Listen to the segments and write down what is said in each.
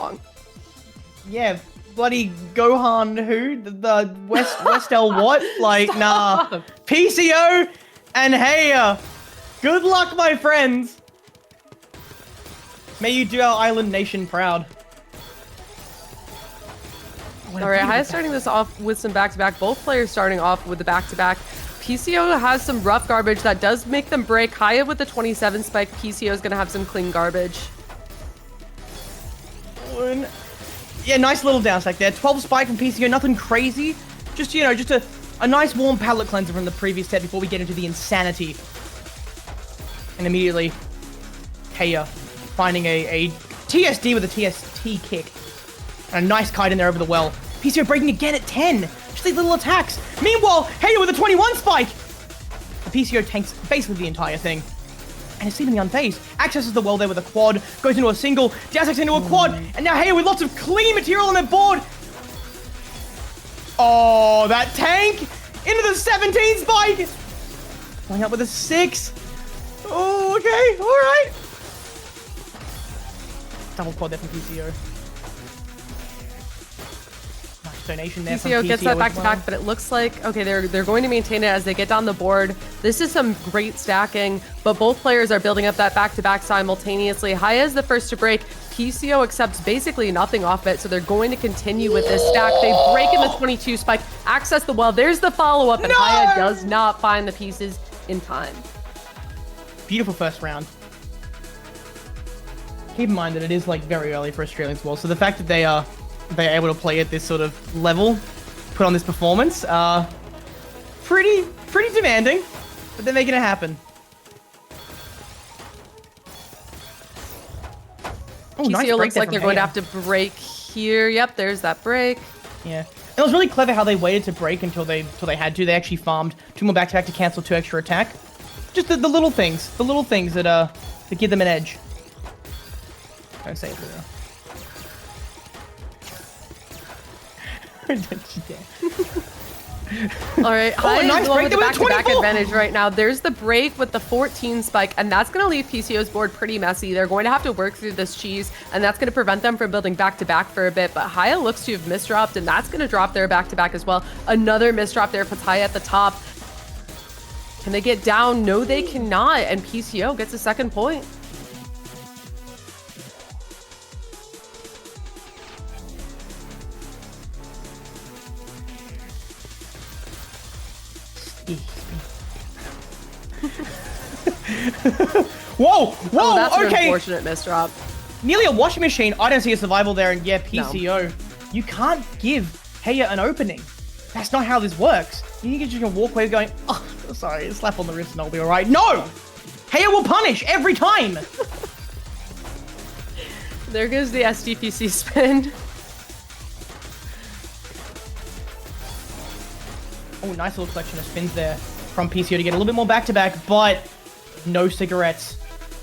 wrong. Yeah, bloody Gohan who? The Westel what? Like, Stop. nah. PC0 and HAYA. Good luck, my friends. May you do our island nation proud. Alright, HAYA starting this off with some back-to-back. Both players starting off with the back-to-back. PC0 has some rough garbage that does make them break. HAYA with the 27 spike. PC0 is going to have some clean garbage. Yeah, nice little down stack there. 12 spike from PC0, nothing crazy. Just, you know, just a nice warm palate cleanser from the previous set before we get into the insanity. And immediately, HAYA finding a TSD with a TST kick. And a nice kite in there over the well. PC0 breaking again at 10. Just these little attacks. Meanwhile, HAYA with a 21 spike. The PC0 tanks basically the entire thing. And is seemingly unfazed. Accesses the well there with a quad. Goes into a single. Downstacks into a quad. And now HAYA with lots of clean material on their board. Oh, that tank. Into the 17 spike. Going up with a 6. Oh, okay. All right. Double quad there from PC0. Donation there PC0 gets that back to well. back, but it looks like, okay, they're going to maintain it as they get down the board. This is some great stacking, but both players are building up that back to back simultaneously. HAYA is the first to break. PC0 accepts basically nothing off it, so they're going to continue with this stack. They break in the 22 spike, access the well. There's the follow up, and HAYA does not find the pieces in time. Beautiful first round. Keep in mind that it is like very early for Australians as well, so the fact that they're able to play at this sort of level, put on this performance, pretty demanding, but they're making it happen. Oh, nice PC0 break looks there like from they're going to HAYA. have to break here. Yep, there's that break. Yeah. It was really clever how they waited to break until they had to. They actually farmed 2 more back-to-back to cancel 2 extra attack. Just the little things. The little things that give them an edge. Don't say it through there. All right, HAYA nice is the one break with the there with back-to-back 24. advantage right now. There's the break with the 14 spike, and that's going to leave PC0's board pretty messy. They're going to have to work through this cheese, and that's going to prevent them from building back-to-back for a bit. But HAYA looks to have misdropped, and that's going to drop their back-to-back as well. Another misdrop there puts HAYA at the top. Can they get down? No, they cannot, and PC0 gets a second point. Whoa! Oh, that's an Okay! unfortunate misdrop. Nearly a washing machine. I don't see a survival there, and yeah, PC0. You can't give HAYA an opening. That's not how this works. You think you're just gonna walk away going, oh, sorry, a slap on the wrist and I'll be alright. No! HAYA will punish every time! There goes the SDPC spin. Oh, nice little collection of spins there from PC0 to get a little bit more back-to-back, but no cigarettes.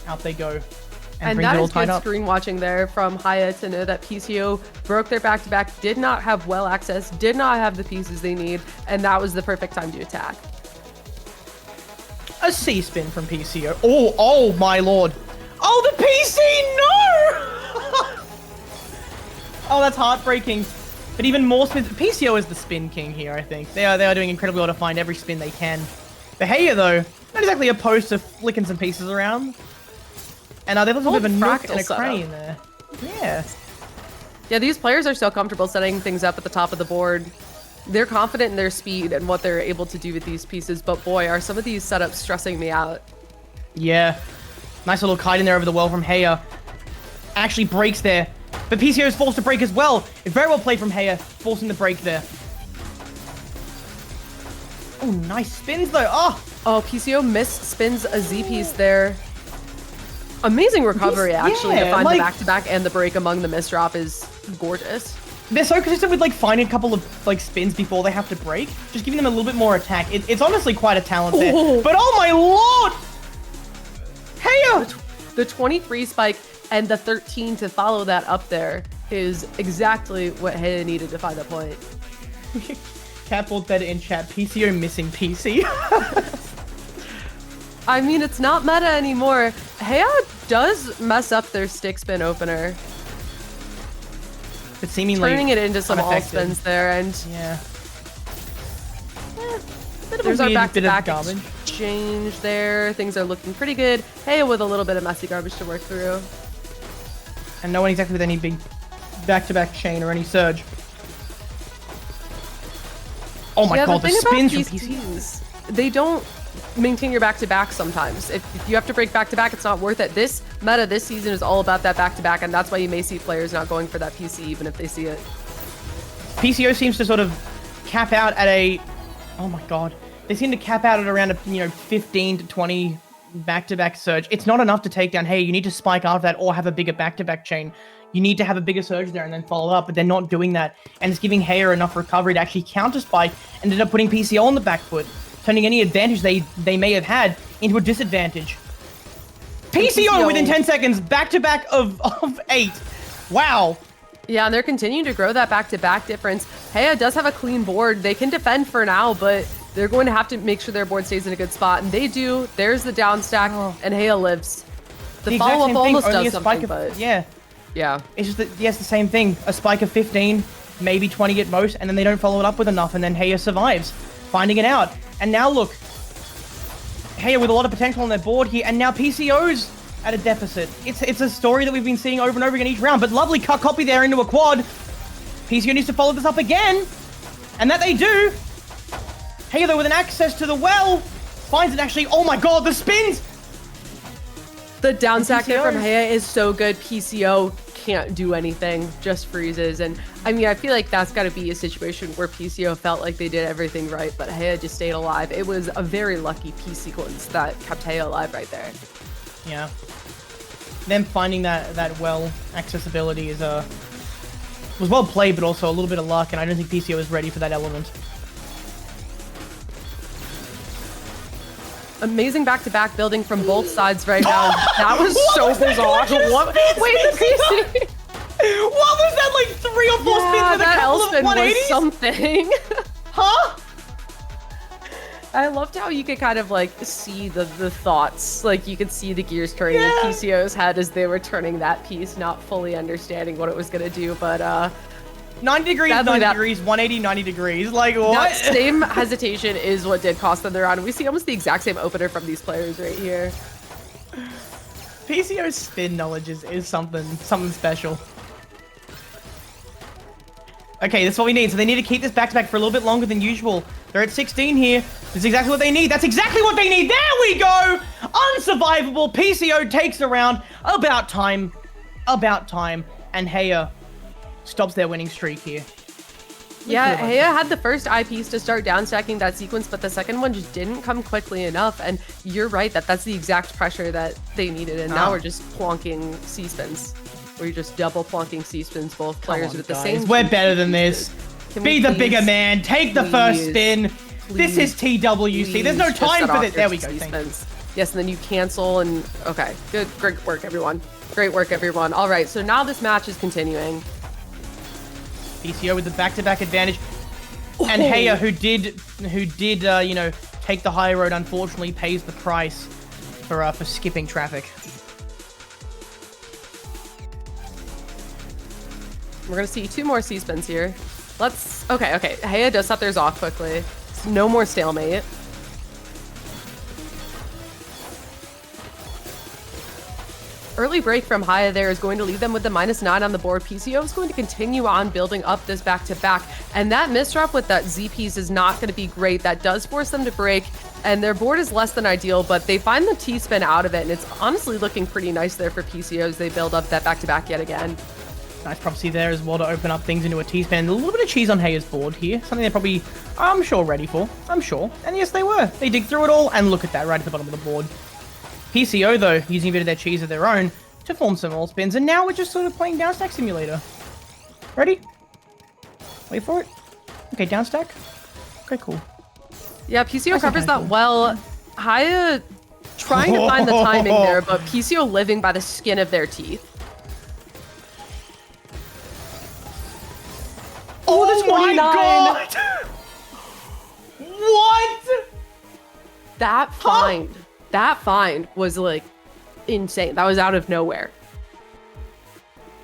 Out they go. And brings that it all is tied good up. screen watching there from HAYA to know that PC0 broke their back-to-back, did not have well access, did not have the pieces they need, and that was the perfect time to attack. A C spin from PC0. Oh my lord. Oh, the PC, no! Oh, that's heartbreaking. But even more spins. PC0 is the spin king here, I think. They are doing incredibly well to find every spin they can. The HAYA, though, not exactly opposed to flicking some pieces around. And they've left a bit of a nook and a crane there. Yeah. Yeah, these players are so comfortable setting things up at the top of the board. They're confident in their speed and what they're able to do with these pieces, but boy, are some of these setups stressing me out. Yeah. Nice little kite in there over the well from HAYA. Actually breaks there. But PC0 is forced to break as well. Very well played from HAYA, forcing the break there. Oh, nice spins though. Oh, PC0 missed spins a Z piece there. Amazing recovery, actually, to find the back-to-back and the break among the misdrop is gorgeous. They're so consistent with like finding a couple of like spins before they have to break, just giving them a little bit more attack. It's honestly quite a talent there. But oh my lord! HAYA! The 23 spike and the 13 to follow that up there is exactly what HAYA needed to find the point. Catboard better in chat. PC0 missing PC. I mean, it's not meta anymore. HAYA does mess up their stick spin opener. but seemingly turning it into some all unaffected. spins there, and Yeah. there's our bit of back-to-back garbage. exchange there. Things are looking pretty good. Hey, with a little bit of messy garbage to work through. And no one exactly with any big back-to-back chain or any surge. Oh my god, the spins from PCs, they don't maintain your back-to-back sometimes. If you have to break back-to-back, it's not worth it. This meta this season is all about that back-to-back, and that's why you may see players not going for that PC even if they see it. PCO seems to sort of cap out at a... Oh my god. They seem to cap out at around a 15 to 20 back-to-back surge. It's not enough to take down, hey, you need to spike after that or have a bigger back-to-back chain. You need to have a bigger surge there and then follow up, but they're not doing that. And it's giving HAYA enough recovery to actually counter-spike and end up putting PCO on the back foot, turning any advantage they may have had into a disadvantage. PCO within 10 seconds, back-to-back of 8. Wow. Yeah, and they're continuing to grow that back-to-back difference. HAYA does have a clean board. They can defend for now, but they're going to have to make sure their board stays in a good spot. And they do. There's the down stack, and HAYA lives. The follow-up almost does something, but... Yeah. Yeah. It's just that, yes, the same thing. A spike of 15, maybe 20 at most, and then they don't follow it up with enough, and then HAYA survives, finding it out. And now look, HAYA with a lot of potential on their board here, and now PCO's at a deficit. It's a story that we've been seeing over and over again each round, but lovely cut copy there into a quad. PCO needs to follow this up again, and that they do. HAYA, though, with an access to the well, finds it actually. Oh my god, the spins! The down stack there from PCO. HAYA is so good. PCO can't do anything, just freezes. And I mean, I feel like that's got to be a situation where PCO felt like they did everything right, but HAYA just stayed alive. It was a very lucky P sequence that kept HAYA alive right there. Yeah. Them finding that well accessibility is was well played, but also a little bit of luck, and I don't think PCO is ready for that element. Amazing back-to-back building from both sides right now. That was so bizarre. What? Wait, the PC. What was that, like 3 or 4 spins with a that couple L-spin of 180s? was something. Huh? I loved how you could kind of like see the thoughts. Like you could see the gears turning Yeah. in PCO's head as they were turning that piece, not fully understanding what it was going to do. But 90 degrees, Sadly, 90 degrees, 180, 90 degrees. Like, what? that same hesitation is what did cost them the round. We see almost the exact same opener from these players right here. PCO's spin knowledge is something special. Okay, that's what we need. So they need to keep this back-to-back for a little bit longer than usual. They're at 16 here. That's exactly what they need. That's exactly what they need. There we go! Unsurvivable. PCO takes the round. About time. About time. And HAYA stops their winning streak here. Yeah, HAYA had the first eyepiece to start downstacking that sequence, but the second one just didn't come quickly enough. And you're right that's the exact pressure that they needed. And now we're just plonking C-spins. We're just double plonking C-spins, both players with the same. We're better than this. Be the bigger man. Take the first spin. This is TWC. There's no time for this. There we go. Spins. Yes, and then you cancel and okay. Good, great work, everyone. Great work, everyone. All right, so now this match is continuing. PCO with the back-to-back advantage, and HAYA, who did, take the high road, unfortunately pays the price for skipping traffic. We're gonna see 2 more C-spins here. Okay. HAYA does set theirs off quickly. So no more stalemate. Early break from HAYA there is going to leave them with the -9 on the board. PCO is going to continue on building up this back-to-back. And that misdrop with that Z piece is not going to be great. That does force them to break. And their board is less than ideal, but they find the T-spin out of it. And it's honestly looking pretty nice there for PCO as they build up that back-to-back yet again. Nice prophecy there as well to open up things into a T-spin. A little bit of cheese on HAYA's board here. Something they're probably, I'm sure, ready for. I'm sure. And yes, they were. They dig through it all. And look at that, right at the bottom of the board. PCO, though, using a bit of their cheese of their own to form some all spins. And now we're just sort of playing downstack simulator. Ready? Wait for it. Okay, downstack. Okay, cool. Yeah, PCO covers that well. HAYA trying to find the timing there, but PCO living by the skin of their teeth. Oh, that's my god! What? That find was like insane. That was out of nowhere.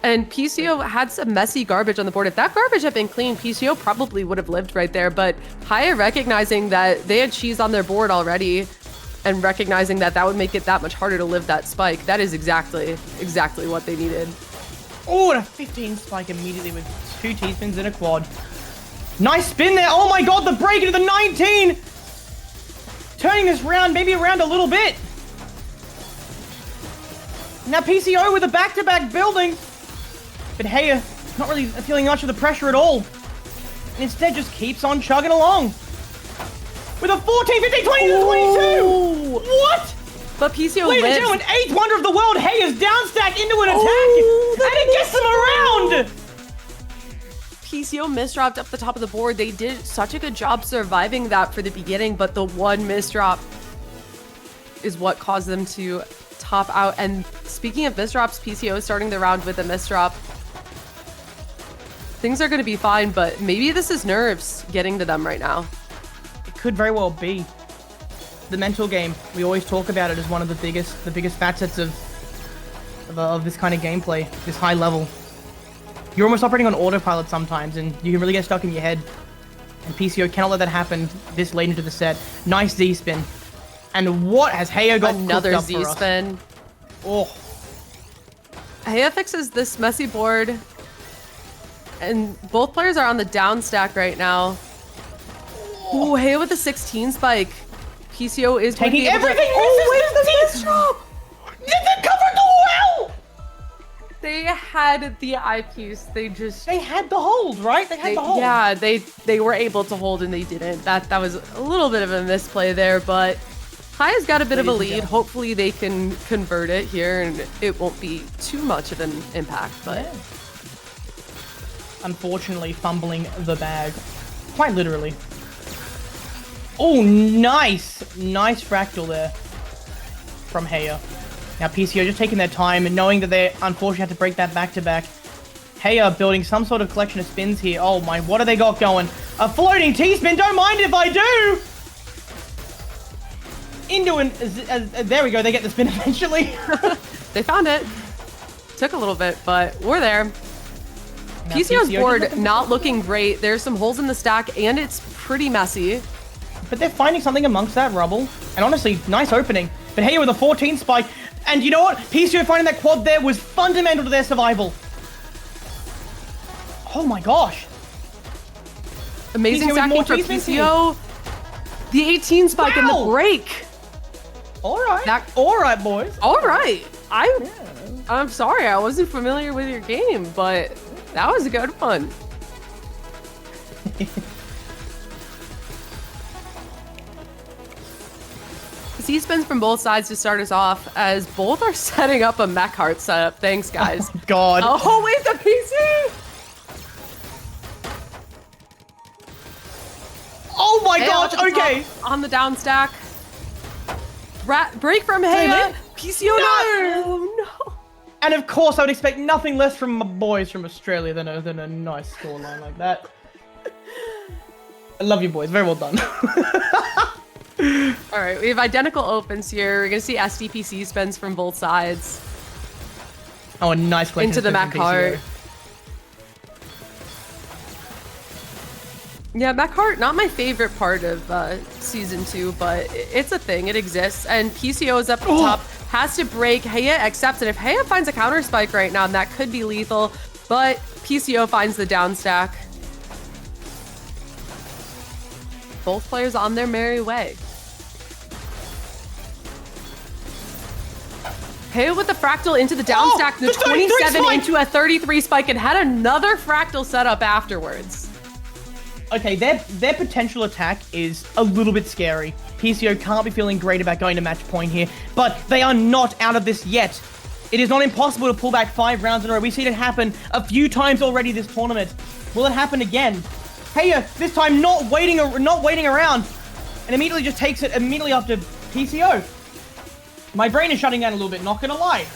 And PCO had some messy garbage on the board. If that garbage had been clean, PCO probably would have lived right there. But HAYA recognizing that they had cheese on their board already and recognizing that that would make it that much harder to live that spike, that is exactly what they needed. Oh, and a 15 spike immediately with 2 T-spins and a quad. Nice spin there. Oh my god, the break into the 19! Turning this round maybe around a little bit. Now PCO with a back-to-back building. But HAYA not really feeling much of the pressure at all. And instead just keeps on chugging along. With a 14, 15, 20 to 22! What? But PCO Ladies and lives. gentlemen, 8th wonder of the world, HAYA's downstack into an attack! And it gets them around! PCO misdropped up the top of the board. They did such a good job surviving that for the beginning, but the one misdrop is what caused them to top out. And speaking of misdrops, PCO is starting the round with a misdrop. Things are going to be fine, but maybe this is nerves getting to them right now. It could very well be. The mental game, we always talk about it as one of the biggest facets of this kind of gameplay, this high level. You're almost operating on autopilot sometimes, and you can really get stuck in your head. And PCO cannot let that happen this late into the set. Nice Z-spin. And what has HAYA got Another cooked up for us? Z-spin. Oh. HAYA fixes this messy board. And both players are on the down stack right now. Ooh, HAYA with a 16 spike. PCO is Taking everything! Oh, wait, the misdrop! They covered the well! They had the eyepiece. They had the hold, right? They had the hold. Yeah, they were able to hold and they didn't. That was a little bit of a misplay there, but HAYA's got a bit of a lead. Hopefully they can convert it here and it won't be too much of an impact, but yeah. Unfortunately, fumbling the bag. Quite literally. Oh, nice! Nice fractal there from HAYA. Now PCO just taking their time and knowing that they unfortunately have to break that back-to-back. HAYA building some sort of collection of spins here. Oh my, what have they got going? A floating T-spin, don't mind if I do! Into an... there we go, they get the spin eventually. they found it. Took a little bit, but we're there. Now PCO's board not looking great. There's some holes in the stack and it's pretty messy. But they're finding something amongst that rubble. And honestly, nice opening. But HAYA with a 14 spike. And you know what? PCO finding that quad there was fundamental to their survival. Oh my gosh. Amazing stacking from PCO. The 18 spike in the break. All right. All right, boys. All right. I'm sorry. I wasn't familiar with your game, but that was a good one. Z-spins from both sides to start us off, as both are setting up a mech heart setup. Thanks, guys. Oh, God. Oh, wait, the PC! Oh, my gosh. Okay. On the down stack. Break from HAYA. PCO. No. Oh, no. And of course, I would expect nothing less from my boys from Australia than a nice scoreline like that. I love you, boys. Very well done. All right, we have identical opens here. We're gonna see SDPC spins from both sides. Oh, a nice collection into the mech heart. Yeah, mech heart, not my favorite part of season 2, but it's a thing. It exists, and PCO is up at the top. Has to break. HAYA accepts it. If HAYA finds a counter spike right now, that could be lethal. But PCO finds the down stack. Both players on their merry way. HAYA with the fractal into the down stack, the 27 into a 33 spike, and had another fractal setup afterwards. Okay, their potential attack is a little bit scary. PCO can't be feeling great about going to match point here, but they are not out of this yet. It is not impossible to pull back 5 rounds in a row. We've seen it happen a few times already this tournament. Will it happen again? HAYA, this time not waiting around, and immediately just takes it immediately after PCO. My brain is shutting down a little bit, not gonna lie.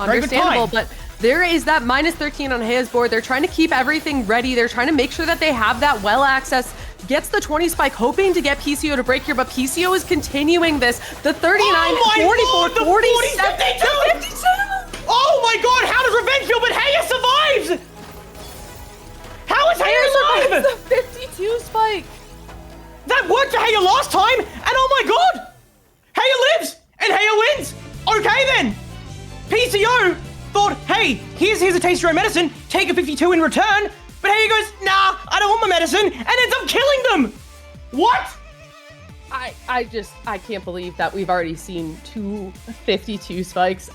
Understandable, but there is that minus 13 on HAYA's board. They're trying to keep everything ready. They're trying to make sure that they have that well access. Gets the 20 spike, hoping to get PCO to break here, but PCO is continuing this. The 39, 44, 47, 52. Oh my god, how does Revenge feel? But HAYA survives! How is HAYA alive? The 52 spike. That worked for HAYA last time, and oh my god! HAYA lives, and HAYA wins! Okay then! PC0 thought, hey, here's a taste of your own medicine, take a 52 in return, but HAYA goes, nah, I don't want my medicine, and ends up killing them! What? I can't believe that we've already seen two 52 spikes.